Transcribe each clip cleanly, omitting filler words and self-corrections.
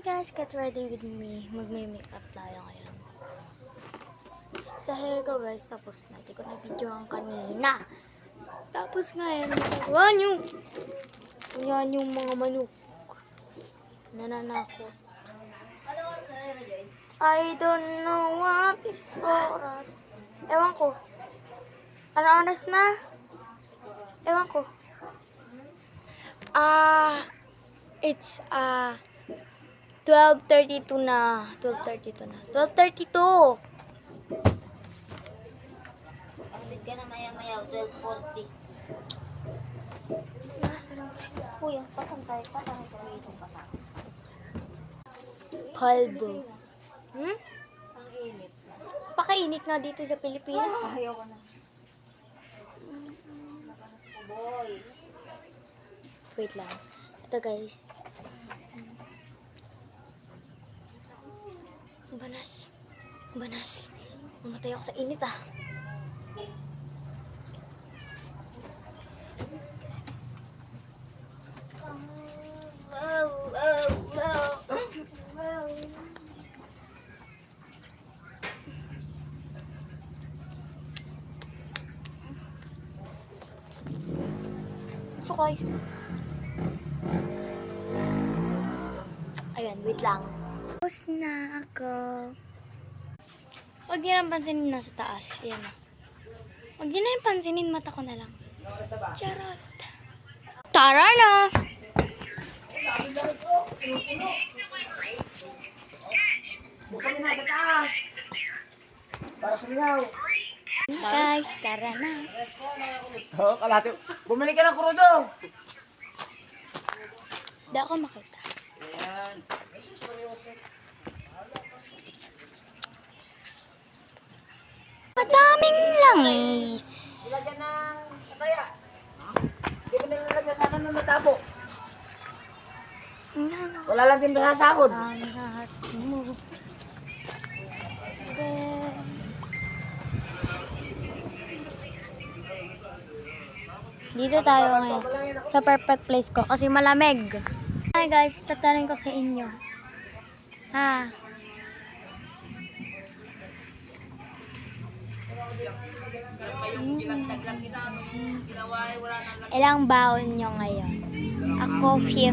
Guys, get ready with me. Magme-makeup tayo ngayon. Sa hair ko guys, tapos na. Hindi ko na-videoan kanina. Tapos ngayon, yan yung mga manok. Nananakot. I don't know what is oras. Ewan ko. Ano oras na? Ewan ko. It's 12:32 na. 12:32 na. 12:32. Alit ka na maya-maya, 12:40. Kuya, patantay ko itong pata. Palbo. Ang init. Pakainit nga dito sa Pilipinas. Ayaw ko na. Boy. Wait lang. Ito guys. Banas. Banas. Mamatay ako sa init ah. Sukay. Ayan, wait lang. Tapos na ako. Huwag niyo lang pansinin nasa taas. Ayan na. Huwag niyo na yung pansinin, mata ko na lang. Charot. Tara na! Buksan mo na sa taas. Para sumigaw. Guys, tara na. Oo, kalate. Bumili ka ng krudo. Hindi ako makita. Ayan. Madaming langis. Ilagyan ng kataya. Hindi ko nilalagyan sana ng matabo. Wala lang din masasahod. Lahat mo. Dito tayo ngayon sa perfect place ko kasi malamig. Hi guys, tatanungin ko sa inyo. Ilang baon nyo ngayon? Ako 50.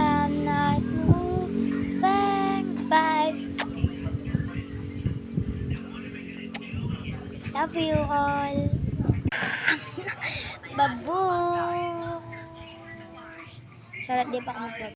I'm not moving by. Love you all. Babu. Salat di pa ako mag